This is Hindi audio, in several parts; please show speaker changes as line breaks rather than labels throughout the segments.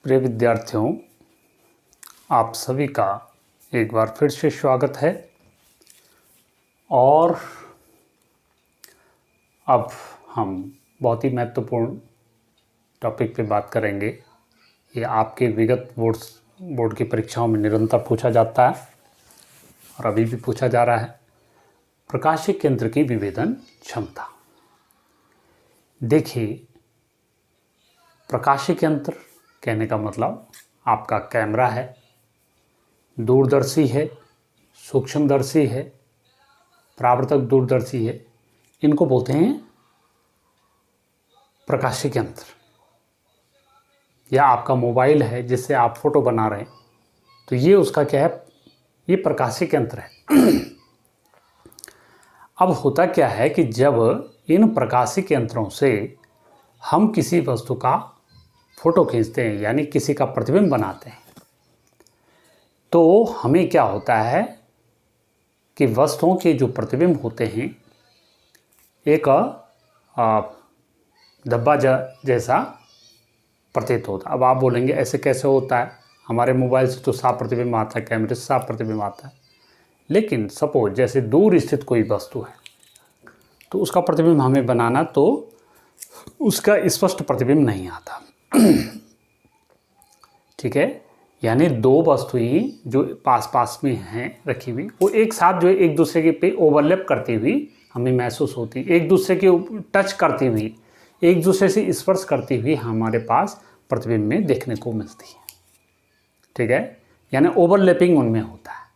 प्रिय विद्यार्थियों, आप सभी का एक बार फिर से स्वागत है। और अब हम बहुत ही महत्वपूर्ण टॉपिक पे बात करेंगे। ये आपके विगत बोर्ड की परीक्षाओं में निरंतर पूछा जाता है और अभी भी पूछा जा रहा है। प्रकाशीय केंद्र की विभेदन क्षमता। देखिए, प्रकाशीय केंद्र कहने का मतलब आपका कैमरा है, दूरदर्शी है, सूक्ष्मदर्शी है, परावर्तक दूरदर्शी है। इनको बोलते हैं प्रकाशीय केंद्र। या आपका मोबाइल है जिससे आप फोटो बना रहे हैं, तो ये उसका क्या है, ये प्रकाशीय केंद्र है। अब होता क्या है कि जब इन प्रकाशीय केंद्रों से हम किसी वस्तु का फोटो खींचते हैं, यानी किसी का प्रतिबिंब बनाते हैं, तो हमें क्या होता है कि वस्तुओं के जो प्रतिबिंब होते हैं एक धब्बा जैसा प्रतीत होता है। अब आप बोलेंगे ऐसे कैसे होता है, हमारे मोबाइल से तो साफ प्रतिबिंब आता है, कैमरे से साफ प्रतिबिंब आता है। लेकिन सपोज जैसे दूर स्थित कोई वस्तु है तो उसका प्रतिबिंब हमें बनाना, तो उसका स्पष्ट प्रतिबिंब नहीं आता। ठीक है, यानी दो वस्तुएं जो पास पास में हैं रखी हुई, वो एक साथ जो है एक दूसरे के पे ओवरलैप करती हुई हमें महसूस होती, एक दूसरे के टच करती हुई, एक दूसरे से स्पर्श करती हुई हमारे पास प्रतिबिंब में देखने को मिलती है। ठीक है, यानी ओवरलैपिंग उनमें होता है।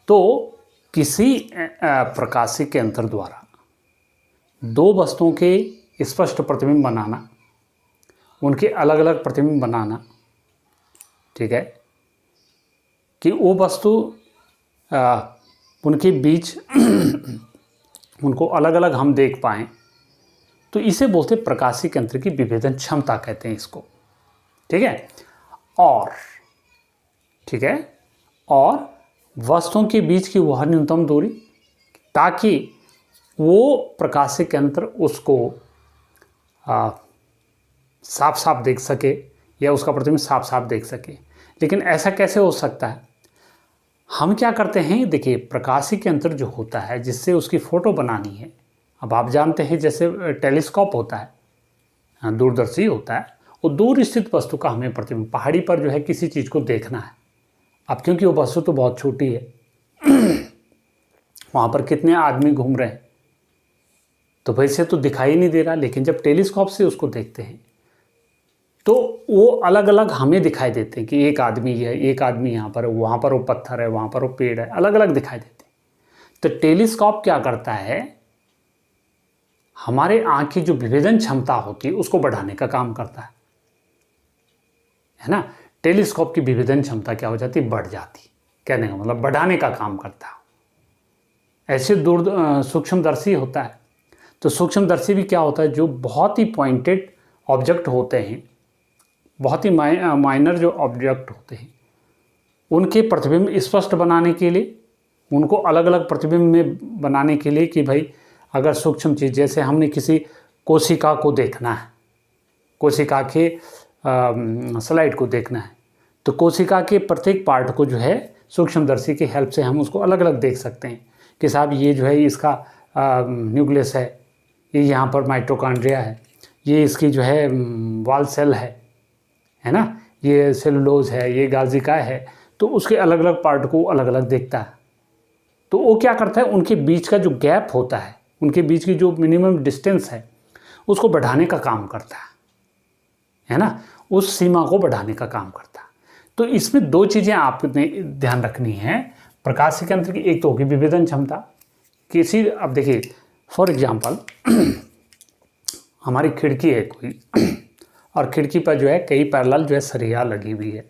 तो किसी प्रकाशीय केंद्र द्वारा दो वस्तुओं के स्पष्ट प्रतिबिंब बनाना, उनके अलग अलग प्रतिबिंब बनाना, ठीक है, कि वो वस्तु उनके बीच उनको अलग अलग हम देख पाएँ, तो इसे बोलते प्रकाशीय केंद्र की विभेदन क्षमता कहते हैं इसको। ठीक है, और ठीक है, और वस्तुओं के बीच की वह न्यूनतम दूरी, ताकि वो प्रकाशीय केंद्र उसको साफ साफ देख सके या उसका प्रतिबिंब साफ साफ देख सके। लेकिन ऐसा कैसे हो सकता है? हम क्या करते हैं, देखिए, प्रकाशीय केंद्र जो होता है जिससे उसकी फ़ोटो बनानी है, अब आप जानते हैं जैसे टेलीस्कोप होता है, दूरदर्शी होता है, वो दूर स्थित वस्तु का हमें प्रतिबिंब, पहाड़ी पर जो है किसी चीज़ को देखना है। अब क्योंकि वो वस्तु तो बहुत छोटी है, वहाँ पर कितने आदमी घूम रहे हैं, तो वैसे तो दिखाई नहीं दे रहा। लेकिन जब टेलीस्कोप से उसको देखते हैं तो वो अलग अलग हमें दिखाई देते हैं कि एक आदमी है, एक आदमी यहाँ पर है, वहाँ पर वो पत्थर है, वहाँ पर वो पेड़ है, अलग अलग दिखाई देते हैं। तो टेलीस्कोप क्या करता है, हमारे आँख की जो विभेदन क्षमता होती है उसको बढ़ाने का काम करता है ना। टेलीस्कोप की विभेदन क्षमता क्या हो जाती, बढ़ जाती, कहने का मतलब बढ़ाने का काम करता है। ऐसे सूक्ष्मदर्शी होता है, तो सूक्ष्मदर्शी भी क्या होता है, जो बहुत ही पॉइंटेड ऑब्जेक्ट होते हैं, बहुत ही माइनर जो ऑब्जेक्ट होते हैं, उनके प्रतिबिंब स्पष्ट बनाने के लिए, उनको अलग अलग प्रतिबिंब में बनाने के लिए, कि भाई अगर सूक्ष्म चीज़, जैसे हमने किसी कोशिका को देखना है, कोशिका के स्लाइड को देखना है, तो कोशिका के प्रत्येक पार्ट को जो है सूक्ष्मदर्शी की हेल्प से हम उसको अलग अलग देख सकते हैं कि साहब ये जो है इसका न्यूक्लियस है, ये यहाँ पर माइटोकॉन्ड्रिया है, ये इसकी जो है वाल सेल है ना, ये सेलुलोज है, ये गाल्जिका है। तो उसके अलग अलग पार्ट को अलग अलग देखता है। तो वो क्या करता है, उनके बीच का जो गैप होता है, उनके बीच की जो मिनिमम डिस्टेंस है, उसको बढ़ाने का काम करता है ना, उस सीमा को बढ़ाने का काम करता है। तो इसमें दो चीज़ें आपने ध्यान रखनी है प्रकाशीय केंद्र की। एक तो होगी विभेदन क्षमता, किसी, अब देखिए फॉर एग्जांपल हमारी खिड़की है कोई, और खिड़की पर जो है कई पैरेलल जो है सरिया लगी हुई है।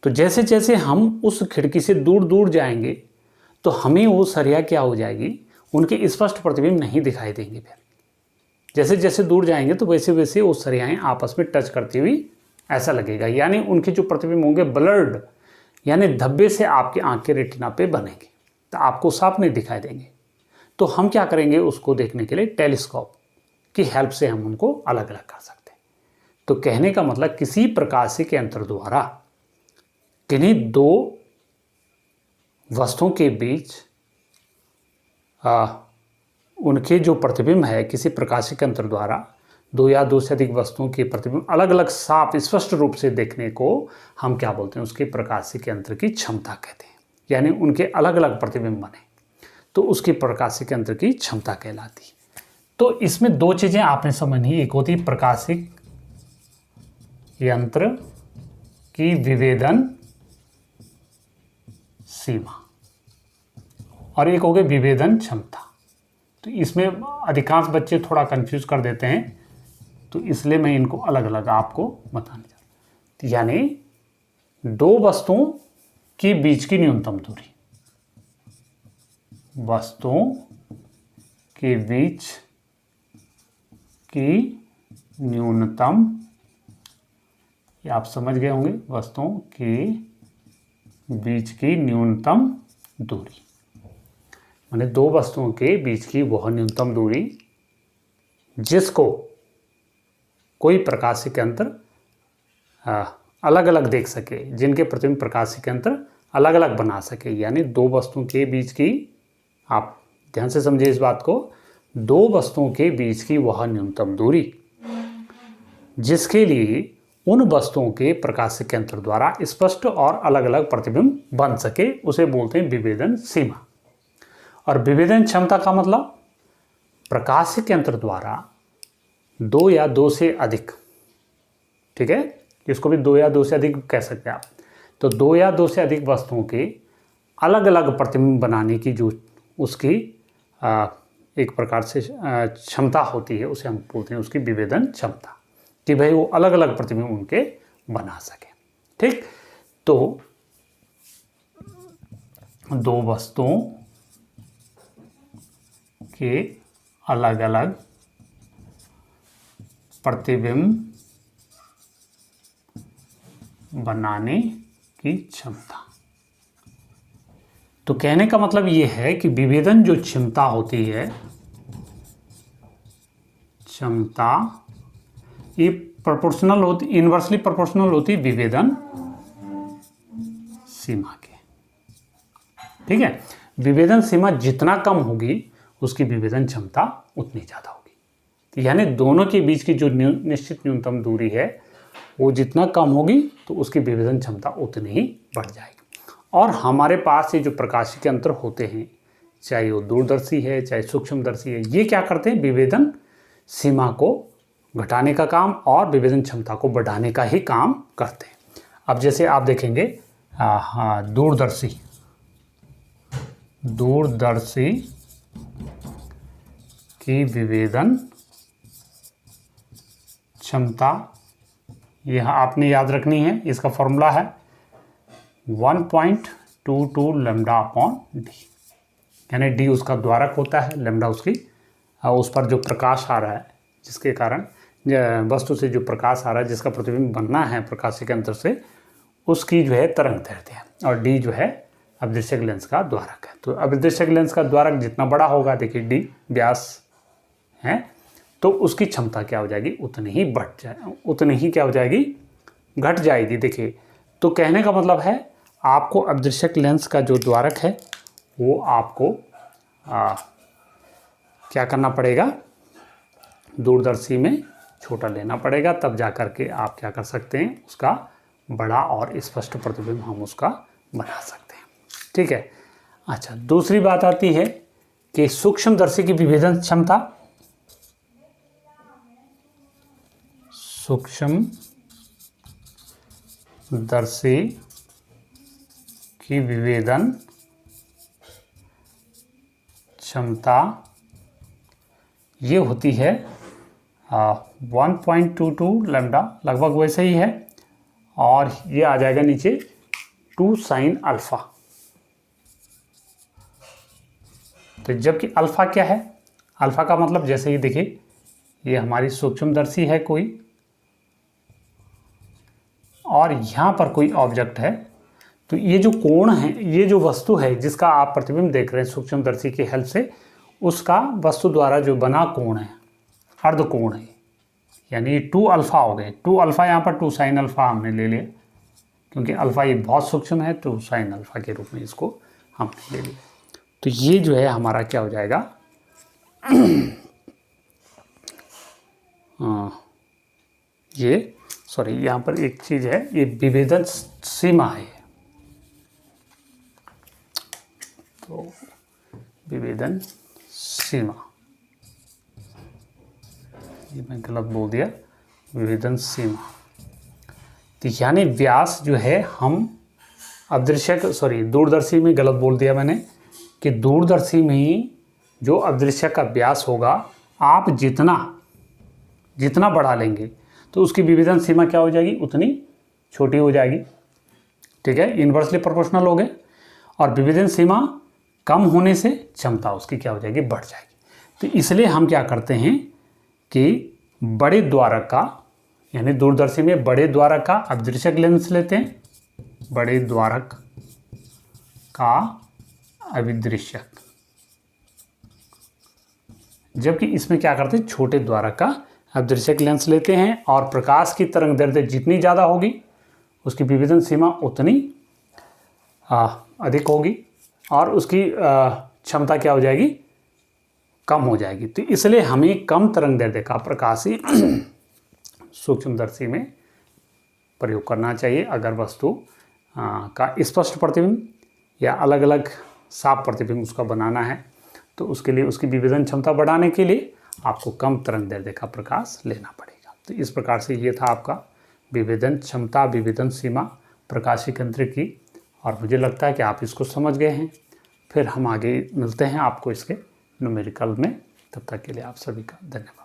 तो जैसे जैसे हम उस खिड़की से दूर दूर जाएंगे तो हमें वो सरिया क्या हो जाएगी, उनके स्पष्ट प्रतिबिंब नहीं दिखाई देंगे। फिर जैसे जैसे दूर जाएंगे तो वैसे वैसे वो सरियाएँ आपस में टच करती हुई ऐसा लगेगा, यानी उनके जो प्रतिबिंब होंगे ब्लर्ड, यानी धब्बे से आपके आँख के रेटिना पे बनेंगे, तो आपको साफ नहीं दिखाई देंगे। तो हम क्या करेंगे, उसको देखने के लिए टेलीस्कोप की हेल्प से हम उनको अलग अलग कर सकते हैं। तो कहने का मतलब किसी प्रकाशिक यंत्र द्वारा किन्हीं दो वस्तुओं के बीच उनके जो प्रतिबिंब है, किसी प्रकाशिक यंत्र द्वारा दो या दो से अधिक वस्तुओं के प्रतिबिंब अलग अलग साफ स्पष्ट रूप से देखने को हम क्या बोलते हैं, उसके प्रकाशिक यंत्र की क्षमता कहते हैं। यानी उनके अलग अलग प्रतिबिंब बने तो उसकी प्रकाशिक यंत्र की क्षमता कहलाती। तो इसमें दो चीज़ें आपने समझनी, एक होती प्रकाशिक यंत्र की विभेदन सीमा और एक हो गई विभेदन क्षमता। तो इसमें अधिकांश बच्चे थोड़ा कंफ्यूज कर देते हैं, तो इसलिए मैं इनको अलग अलग आपको बताने जा रहा हूं। यानी दो वस्तुओं के बीच की न्यूनतम दूरी, वस्तुओं के बीच की न्यूनतम, ये आप समझ गए होंगे, वस्तुओं के बीच की न्यूनतम दूरी माने दो वस्तुओं के बीच की वह न्यूनतम दूरी जिसको कोई प्रकाशिक यंत्र अलग अलग देख सके, जिनके प्रतिबिंब प्रकाशिक यंत्र अलग अलग बना सके। यानी दो वस्तुओं के बीच की, आप ध्यान से समझिए इस बात को, दो वस्तुओं के बीच की वह न्यूनतम दूरी जिसके लिए उन वस्तुओं के प्रकाशिक यंत्र द्वारा स्पष्ट और अलग अलग प्रतिबिंब बन सके, उसे बोलते हैं विभेदन सीमा। और विभेदन क्षमता का मतलब प्रकाशिक यंत्र द्वारा दो या दो से अधिक, ठीक है, इसको भी दो या दो से अधिक कह सकते हैं आप। तो दो या दो से अधिक वस्तुओं के अलग अलग प्रतिबिंब बनाने की जो उसकी एक प्रकार से क्षमता होती है, उसे हम बोलते हैं उसकी विभेदन क्षमता, कि भाई वो अलग अलग प्रतिबिंब उनके बना सके। ठीक, तो दो वस्तुओं के अलग अलग प्रतिबिंब बनाने की क्षमता। तो कहने का मतलब ये है कि विभेदन जो क्षमता होती है, क्षमता ये प्रोपोर्शनल होती, इनवर्सली प्रोपोर्शनल होती विभेदन सीमा के। ठीक है, विभेदन सीमा जितना कम होगी उसकी विभेदन क्षमता उतनी ज़्यादा होगी। तो यानी दोनों के बीच की जो निश्चित न्यूनतम दूरी है वो जितना कम होगी तो उसकी विभेदन क्षमता उतनी ही बढ़ जाएगी। और हमारे पास ये जो प्रकाशिक यंत्र होते हैं, चाहे वो दूरदर्शी है चाहे सूक्ष्मदर्शी है, ये क्या करते हैं, विभेदन सीमा को घटाने का काम और विभेदन क्षमता को बढ़ाने का ही काम करते हैं। अब जैसे आप देखेंगे दूरदर्शी की विभेदन क्षमता, यह आपने याद रखनी है, इसका फॉर्मूला है 1.22 लैम्डा अपॉन डी। यानी डी उसका द्वारक होता है, लैम्डा उसकी उस पर जो प्रकाश आ रहा है, जिसके कारण वस्तु से जो प्रकाश आ रहा है, जिसका प्रतिबिंब बनना है प्रकाशिक यंत्र से, उसकी जो है तरंग दैर्ध्य है। और डी जो है अभिदृश्यक लेंस का द्वारक है। तो अभिदृश्यक लेंस का द्वारक जितना बड़ा होगा, देखिए डी व्यास है, तो उसकी क्षमता क्या हो जाएगी, उतनी ही उतनी ही क्या हो जाएगी, घट जाएगी। देखिए, तो कहने का मतलब है आपको अभिदृश्यक लेंस का जो द्वारक है वो आपको क्या करना पड़ेगा, दूरदर्शी में छोटा लेना पड़ेगा, तब जा कर के आप क्या कर सकते हैं, उसका बड़ा और स्पष्ट प्रतिबिंब हम उसका बना सकते हैं। ठीक है। अच्छा, दूसरी बात आती है कि सूक्ष्मदर्शी की विभेदन क्षमता, सूक्ष्मदर्शी की विभेदन क्षमता ये होती है 1.22 लैम्डा, लगभग वैसे ही है, और ये आ जाएगा नीचे 2 sin अल्फा। तो जबकि अल्फा क्या है, अल्फा का मतलब जैसे ही देखिए ये हमारी सूक्ष्मदर्शी है कोई, और यहाँ पर कोई ऑब्जेक्ट है, तो ये जो कोण है, ये जो वस्तु है जिसका आप प्रतिबिंब देख रहे हैं सूक्ष्मदर्शी की हेल्प से, उसका वस्तु द्वारा जो बना कोण है अर्धकोण है, यानी 2 अल्फ़ा हो गए। 2 अल्फ़ा यहाँ पर 2 साइन अल्फ़ा हमने ले लिया, क्योंकि अल्फ़ा ये बहुत सूक्ष्म है, तो साइन अल्फ़ा के रूप में इसको हमने ले लिया। तो ये जो है हमारा क्या हो जाएगा, ये सॉरी यहाँ पर एक चीज़ है, ये विभेदन सीमा है। तो विभेदन सीमा, ये मैं गलत बोल दिया, विभेदन सीमा। तो यानी व्यास जो है हम दूरदर्शी में गलत बोल दिया मैंने, कि दूरदर्शी में ही जो अदृश्य का व्यास होगा, आप जितना बढ़ा लेंगे तो उसकी विभेदन सीमा क्या हो जाएगी, उतनी छोटी हो जाएगी। ठीक है, इन्वर्सली प्रोपोर्शनल हो गए, और विभेदन सीमा कम होने से क्षमता उसकी क्या हो जाएगी, बढ़ जाएगी। तो इसलिए हम क्या करते हैं कि बड़े द्वारक का, यानी दूरदर्शी में बड़े द्वारक का अदृश्यक लेंस लेते हैं, बड़े द्वारक का अविदृश्यक, जबकि इसमें क्या करते हैं, छोटे द्वारक का अदृश्यक लेंस लेते हैं, और प्रकाश की तरंग दैर्ध्य जितनी ज़्यादा होगी उसकी विभेदन सीमा उतनी अधिक होगी, और उसकी क्षमता क्या हो जाएगी, कम हो जाएगी। तो इसलिए हमें कम तरंग दैर्ध्य का प्रकाश ही सूक्ष्मदर्शी में प्रयोग करना चाहिए, अगर वस्तु का स्पष्ट प्रतिबिंब या अलग अलग साफ प्रतिबिंब उसका बनाना है। तो उसके लिए उसकी विभेदन क्षमता बढ़ाने के लिए आपको कम तरंग दैर्ध्य का प्रकाश लेना पड़ेगा। तो इस प्रकार से ये था आपका विभेदन क्षमता, विभेदन सीमा प्रकाशिक यंत्र की, और मुझे लगता है कि आप इसको समझ गए हैं। फिर हम आगे मिलते हैं आपको इसके न्यूमेरिकल में, तब तक के लिए आप सभी का धन्यवाद।